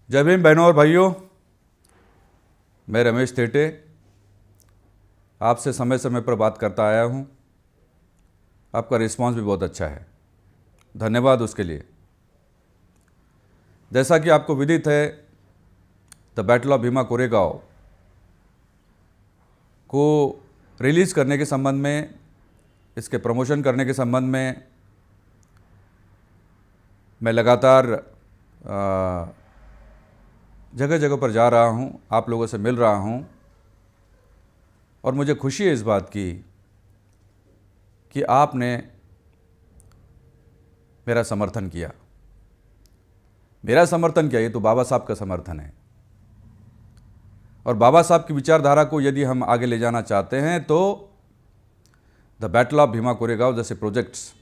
जय भीम बहनों और भाइयों, मैं रमेश थेटे आपसे समय समय पर बात करता आया हूँ। आपका रिस्पांस भी बहुत अच्छा है, धन्यवाद उसके लिए। जैसा कि आपको विदित है, the battle of Bhima Koregaon को रिलीज़ करने के संबंध में, इसके प्रमोशन करने के संबंध में मैं लगातार जगह जगह पर जा रहा हूँ, आप लोगों से मिल रहा हूँ और मुझे खुशी है इस बात की कि आपने मेरा समर्थन किया। मेरा समर्थन क्या, ये तो बाबा साहब का समर्थन है। और बाबा साहब की विचारधारा को यदि हम आगे ले जाना चाहते हैं तो the battle of Bhima Koregaon जैसे प्रोजेक्ट्स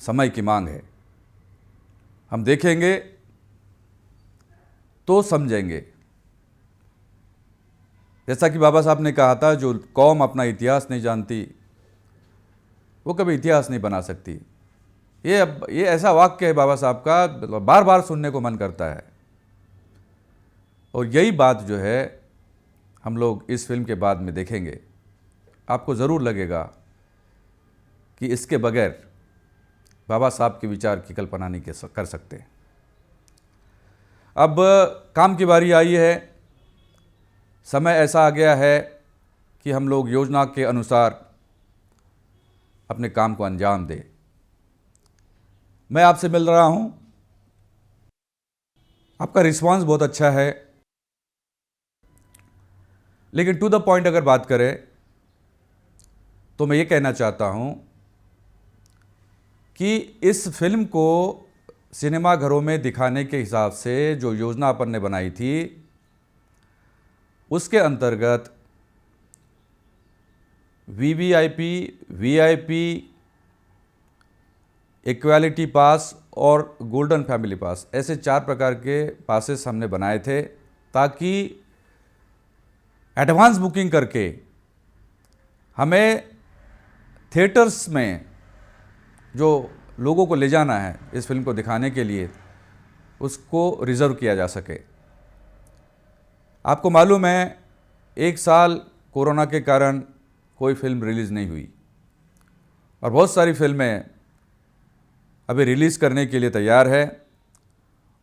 समय की मांग है। हम देखेंगे तो समझेंगे। जैसा कि बाबा साहब ने कहा था, जो कौम अपना इतिहास नहीं जानती वो कभी इतिहास नहीं बना सकती। ये ऐसा वाक्य है बाबा साहब का, बार बार सुनने को मन करता है। और यही बात जो है हम लोग इस फिल्म के बाद में देखेंगे। आपको ज़रूर लगेगा कि इसके बगैर बाबा साहब के विचार की कल्पना नहीं कर सकते। अब काम की बारी आई है। समय ऐसा आ गया है कि हम लोग योजना के अनुसार अपने काम को अंजाम दें। मैं आपसे मिल रहा हूं, आपका रिस्पांस बहुत अच्छा है, लेकिन टू द पॉइंट अगर बात करें तो मैं ये कहना चाहता हूं कि इस फिल्म को सिनेमाघरों में दिखाने के हिसाब से जो योजना अपन ने बनाई थी, उसके अंतर्गत वीवीआईपी, वीआईपी, इक्वालिटी पास और गोल्डन फैमिली पास, ऐसे 4 प्रकार के पासेस हमने बनाए थे ताकि एडवांस बुकिंग करके हमें थिएटर्स में जो लोगों को ले जाना है इस फिल्म को दिखाने के लिए, उसको रिज़र्व किया जा सके। आपको मालूम है, 1 साल कोरोना के कारण कोई फिल्म रिलीज़ नहीं हुई और बहुत सारी फिल्में अभी रिलीज़ करने के लिए तैयार है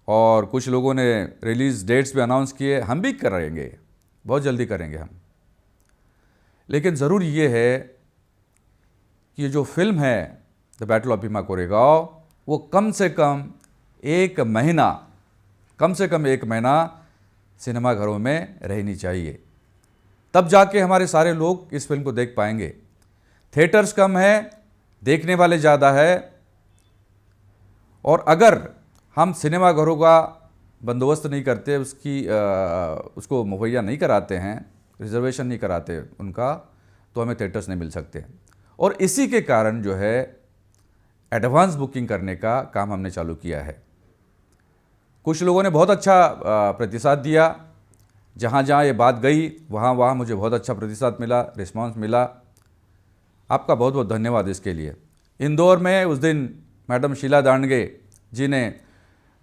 और कुछ लोगों ने रिलीज़ डेट्स भी अनाउंस किए। हम भी करेंगे, बहुत जल्दी करेंगे हम। लेकिन ज़रूर ये है कि ये जो फिल्म है the battle of Bhima Koregaon, वो कम से कम एक महीना सिनेमाघरों में रहनी चाहिए। तब जाके हमारे सारे लोग इस फिल्म को देख पाएंगे। थिएटर्स कम है, देखने वाले ज़्यादा है। और अगर हम सिनेमाघरों का बंदोबस्त नहीं करते, उसको मुहैया नहीं कराते हैं, रिजर्वेशन नहीं कराते उनका, तो हमें थिएटर्स नहीं मिल सकते। और इसी के कारण जो है एडवांस बुकिंग करने का काम हमने चालू किया है। कुछ लोगों ने बहुत अच्छा प्रतिसाद दिया। जहाँ जहाँ ये बात गई वहाँ मुझे बहुत अच्छा प्रतिसाद मिला, रिस्पांस मिला। आपका बहुत बहुत धन्यवाद इसके लिए। इंदौर में उस दिन मैडम शीला दांडगे जी ने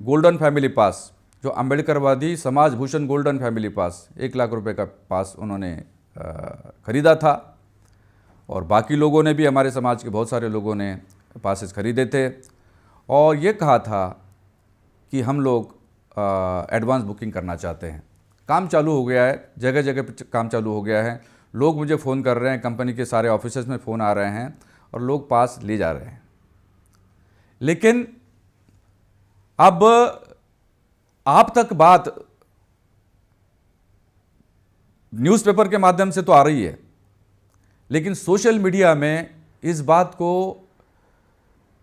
गोल्डन फैमिली पास, जो अम्बेडकरवादी समाज भूषण गोल्डन फैमिली पास, 1 लाख रुपए का पास उन्होंने ख़रीदा था। और बाकी लोगों ने भी, हमारे समाज के बहुत सारे लोगों ने पासेस खरीदे थे और ये कहा था कि हम लोग एडवांस बुकिंग करना चाहते हैं। काम चालू हो गया है, जगह जगह पे काम चालू हो गया है। लोग मुझे फ़ोन कर रहे हैं, कंपनी के सारे ऑफिसेज में फ़ोन आ रहे हैं और लोग पास ले जा रहे हैं। लेकिन अब आप तक बात न्यूज़पेपर के माध्यम से तो आ रही है, लेकिन सोशल मीडिया में इस बात को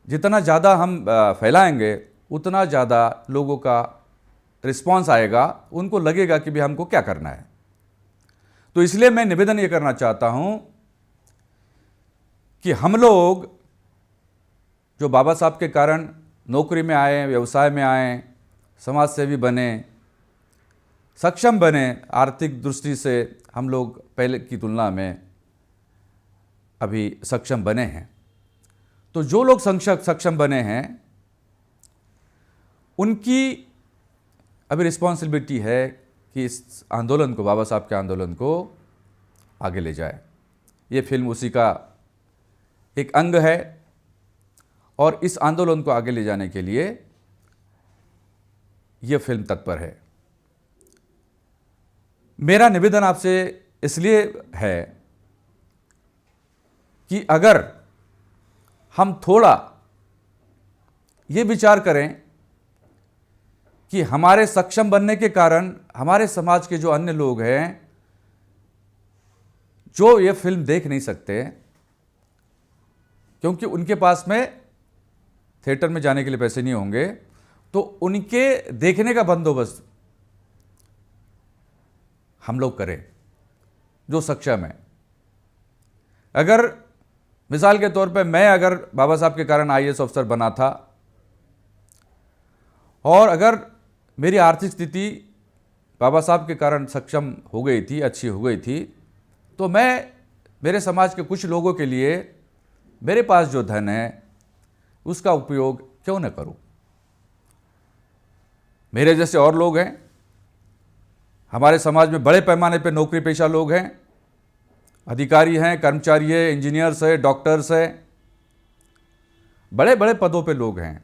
जितना ज़्यादा हम फैलाएंगे, उतना ज़्यादा लोगों का रिस्पांस आएगा, उनको लगेगा कि भी हमको क्या करना है। तो इसलिए मैं निवेदन ये करना चाहता हूं कि हम लोग जो बाबा साहब के कारण नौकरी में आए, व्यवसाय में आए, समाज सेवी बने, सक्षम बने, आर्थिक दृष्टि से हम लोग पहले की तुलना में अभी सक्षम बने हैं। तो जो लोग सक्षम बने हैं, उनकी अभी रिस्पॉन्सिबिलिटी है कि इस आंदोलन को, बाबा साहब के आंदोलन को आगे ले जाए। ये फिल्म उसी का एक अंग है और इस आंदोलन को आगे ले जाने के लिए ये फिल्म तत्पर है। मेरा निवेदन आपसे इसलिए है कि अगर हम थोड़ा ये विचार करें कि हमारे सक्षम बनने के कारण हमारे समाज के जो अन्य लोग हैं जो ये फिल्म देख नहीं सकते क्योंकि उनके पास में थिएटर में जाने के लिए पैसे नहीं होंगे, तो उनके देखने का बंदोबस्त हम लोग करें जो सक्षम है। अगर मिसाल के तौर पे मैं अगर बाबा साहब के कारण आईएएस अफसर बना था और अगर मेरी आर्थिक स्थिति बाबा साहब के कारण सक्षम हो गई थी, अच्छी हो गई थी, तो मैं मेरे समाज के कुछ लोगों के लिए मेरे पास जो धन है उसका उपयोग क्यों न करूं। मेरे जैसे और लोग हैं, हमारे समाज में बड़े पैमाने पर नौकरी पेशा लोग हैं, अधिकारी हैं, कर्मचारी हैं, इंजीनियर्स हैं, डॉक्टर्स हैं, बड़े बड़े पदों पे लोग हैं।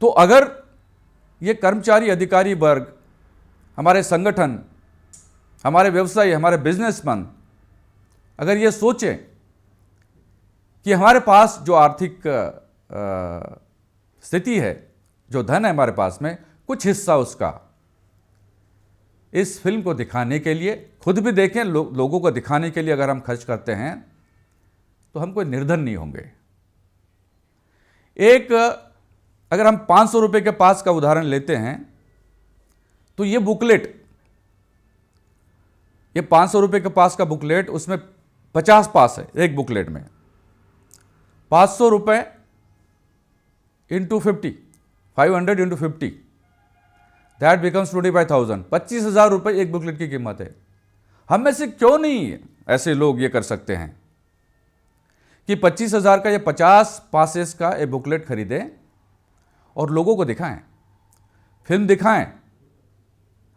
तो अगर ये कर्मचारी अधिकारी वर्ग, हमारे संगठन, हमारे व्यवसायी, हमारे बिजनेसमैन अगर ये सोचें कि हमारे पास जो आर्थिक स्थिति है, जो धन है हमारे पास में, कुछ हिस्सा उसका इस फिल्म को दिखाने के लिए, खुद भी देखें, लोगों को दिखाने के लिए अगर हम खर्च करते हैं तो हम कोई निर्धन नहीं होंगे। एक अगर हम 500 रुपये के पास का उदाहरण लेते हैं तो ये बुकलेट, ये 500 रुपये के पास का बुकलेट, उसमें 50 पास है एक बुकलेट में। 500 रुपये इंटू 50, 500 इंटू 50, दैट बिकम्स 25,000। 25,000 रुपये एक बुकलेट की कीमत है। हम में से क्यों नहीं ऐसे लोग ये कर सकते हैं कि 25,000 का ये 50 पासेस का एक बुकलेट खरीदें और लोगों को दिखाएं, फिल्म दिखाएं।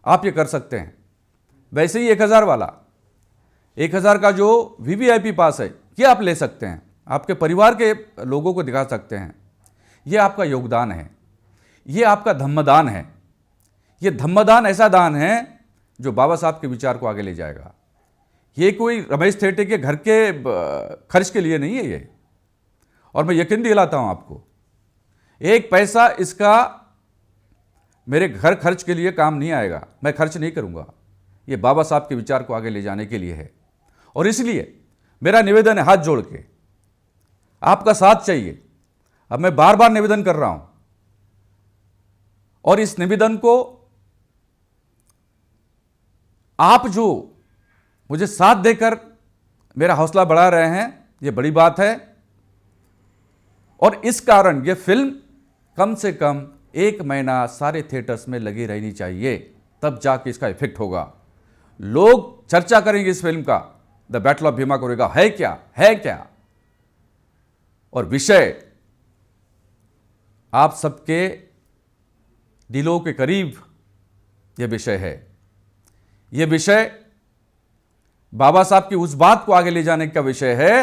आप ये कर सकते हैं। वैसे ही 1,000 वाला, 1,000 का जो वीवीआईपी पास है, ये आप ले सकते हैं, आपके परिवार के लोगों को दिखा सकते हैं। ये आपका योगदान है, ये आपका धम्मदान है। ये धम्मदान ऐसा दान है जो बाबा साहब के विचार को आगे ले जाएगा। ये कोई रमेश थेटे के घर के खर्च के लिए नहीं है ये। और मैं यकीन दिलाता हूं आपको, एक पैसा इसका मेरे घर खर्च के लिए काम नहीं आएगा, मैं खर्च नहीं करूंगा। ये बाबा साहब के विचार को आगे ले जाने के लिए है। और इसलिए मेरा निवेदन है, हाथ जोड़ के आपका साथ चाहिए। अब मैं बार बार निवेदन कर रहा हूं और इस निवेदन को आप जो मुझे साथ देकर मेरा हौसला बढ़ा रहे हैं, यह बड़ी बात है। और इस कारण यह फिल्म कम से कम 1 महीना सारे थिएटर्स में लगी रहनी चाहिए, तब जाके इसका इफेक्ट होगा। लोग चर्चा करेंगे इस फिल्म का, the battle of Bhima Koregaon है क्या, है क्या। और विषय आप सबके दिलों के करीब यह विषय है। यह विषय बाबा साहब की उस बात को आगे ले जाने का विषय है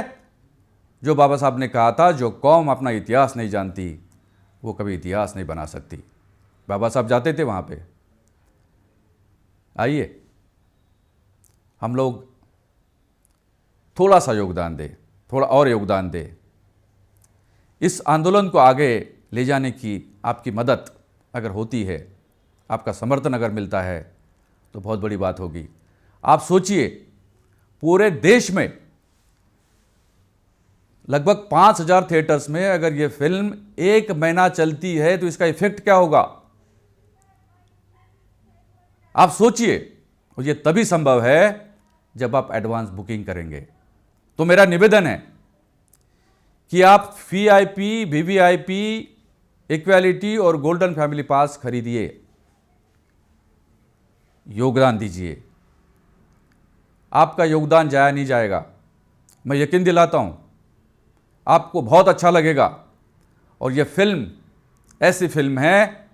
जो बाबा साहब ने कहा था, जो कौम अपना इतिहास नहीं जानती वो कभी इतिहास नहीं बना सकती। बाबा साहब जाते थे वहाँ पे। आइए हम लोग थोड़ा सा योगदान दें, थोड़ा और योगदान दें। इस आंदोलन को आगे ले जाने की आपकी मदद अगर होती है, आपका समर्थन अगर मिलता है तो बहुत बड़ी बात होगी। आप सोचिए, पूरे देश में लगभग 5,000 थिएटर्स में अगर ये फिल्म 1 महीना चलती है तो इसका इफेक्ट क्या होगा आप सोचिए। और ये तभी संभव है जब आप एडवांस बुकिंग करेंगे। तो मेरा निवेदन है कि आप वीआईपी, वीवीआईपी, इक्वालिटी और गोल्डन फैमिली पास खरीदिए, योगदान दीजिए। आपका योगदान जाया नहीं जाएगा। मैं यकीन दिलाता हूं आपको बहुत अच्छा लगेगा। और यह फिल्म ऐसी फिल्म है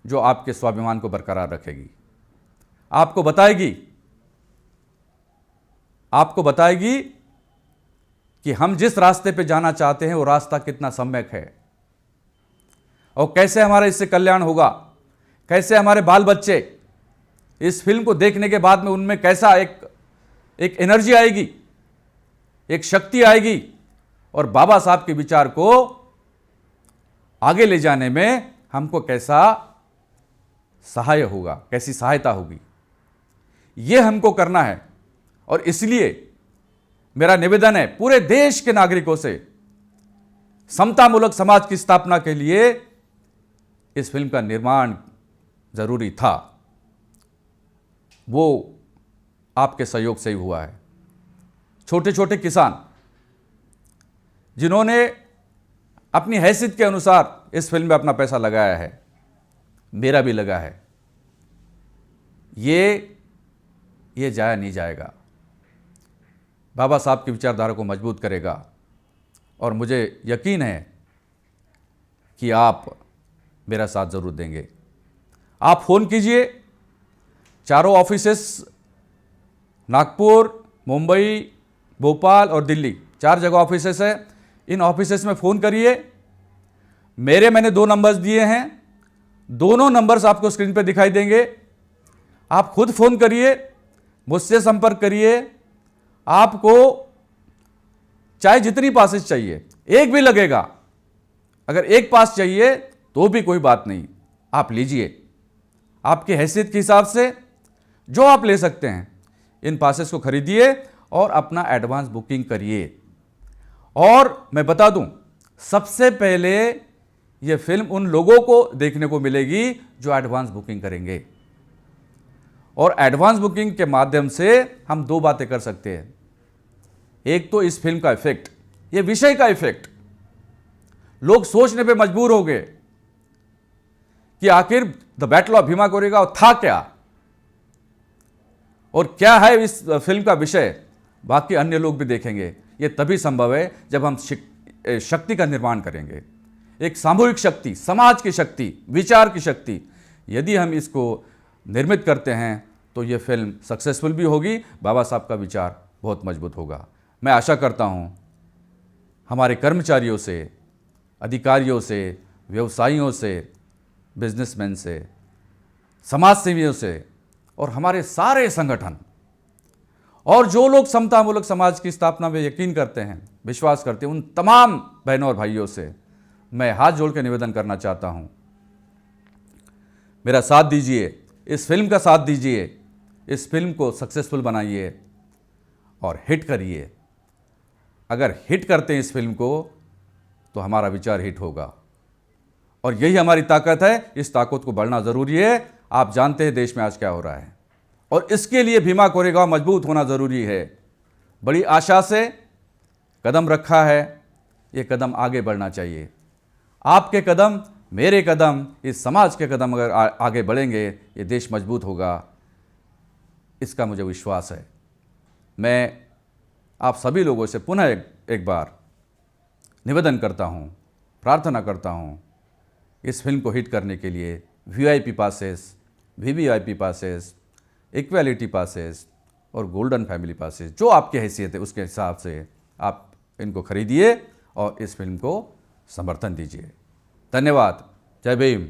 जो आपके स्वाभिमान को बरकरार रखेगी, आपको बताएगी कि हम जिस रास्ते पे जाना चाहते हैं वो रास्ता कितना सम्यक है और कैसे हमारा इससे कल्याण होगा, कैसे हमारे बाल बच्चे इस फिल्म को देखने के बाद में उनमें कैसा एक एनर्जी आएगी, एक शक्ति आएगी और बाबा साहब के विचार को आगे ले जाने में हमको कैसा सहाय होगा, कैसी सहायता होगी, ये हमको करना है। और इसलिए मेरा निवेदन है पूरे देश के नागरिकों से, समतामूलक समाज की स्थापना के लिए इस फिल्म का निर्माण जरूरी था, वो आपके सहयोग से ही हुआ है। छोटे छोटे किसान जिन्होंने अपनी हैसियत के अनुसार इस फिल्म में अपना पैसा लगाया है, मेरा भी लगा है, ये जाया नहीं जाएगा, बाबा साहब की विचारधारा को मजबूत करेगा। और मुझे यकीन है कि आप मेरा साथ ज़रूर देंगे। आप फ़ोन कीजिए, चारों ऑफिसेस नागपुर, मुंबई, भोपाल और दिल्ली, 4 जगह ऑफिसेस है। इन ऑफिसेस में फ़ोन करिए। मैंने 2 नंबर्स दिए हैं, दोनों नंबर्स आपको स्क्रीन पे दिखाई देंगे। आप खुद फ़ोन करिए, मुझसे संपर्क करिए। आपको चाहे जितनी पासेस चाहिए, एक भी लगेगा, अगर एक पास चाहिए तो भी कोई बात नहीं, आप लीजिए। आपकी हैसियत के हिसाब से जो आप ले सकते हैं, इन पासेस को खरीदिए और अपना एडवांस बुकिंग करिए। और मैं बता दूं, सबसे पहले यह फिल्म उन लोगों को देखने को मिलेगी जो एडवांस बुकिंग करेंगे। और एडवांस बुकिंग के माध्यम से हम 2 बातें कर सकते हैं। एक तो इस फिल्म का इफेक्ट, ये विषय का इफेक्ट, लोग सोचने पे मजबूर हो गए कि आखिर the battle of Bhima Koregaon था क्या और क्या है इस फिल्म का विषय। बाकी अन्य लोग भी देखेंगे। ये तभी संभव है जब हम शक्ति का निर्माण करेंगे, एक सामूहिक शक्ति, समाज की शक्ति, विचार की शक्ति। यदि हम इसको निर्मित करते हैं तो ये फिल्म सक्सेसफुल भी होगी, बाबा साहब का विचार बहुत मजबूत होगा। मैं आशा करता हूँ हमारे कर्मचारियों से, अधिकारियों से, व्यवसायियों से, बिजनेसमैन से, समाज सेवियों से और हमारे सारे संगठन और जो लोग समतामूलक समाज की स्थापना में यकीन करते हैं, विश्वास करते हैं, उन तमाम बहनों और भाइयों से मैं हाथ जोड़ के निवेदन करना चाहता हूँ, मेरा साथ दीजिए, इस फिल्म का साथ दीजिए, इस फिल्म को सक्सेसफुल बनाइए और हिट करिए। अगर हिट करते हैं इस फिल्म को तो हमारा विचार हिट होगा और यही हमारी ताकत है। इस ताकत को बढ़ना ज़रूरी है। आप जानते हैं देश में आज क्या हो रहा है और इसके लिए भीमा कोरेगांव मजबूत होना ज़रूरी है। बड़ी आशा से कदम रखा है, ये कदम आगे बढ़ना चाहिए। आपके कदम, मेरे कदम, इस समाज के कदम अगर आगे बढ़ेंगे, ये देश मजबूत होगा, इसका मुझे विश्वास है। मैं आप सभी लोगों से पुनः एक बार निवेदन करता हूँ, प्रार्थना करता हूँ, इस फिल्म को हिट करने के लिए VIP passes, VVIP passes, equality passes और गोल्डन फैमिली पासेस, जो आपकी हैसियत है उसके हिसाब से आप इनको खरीदिए और इस फिल्म को समर्थन दीजिए। धन्यवाद। जय भीम।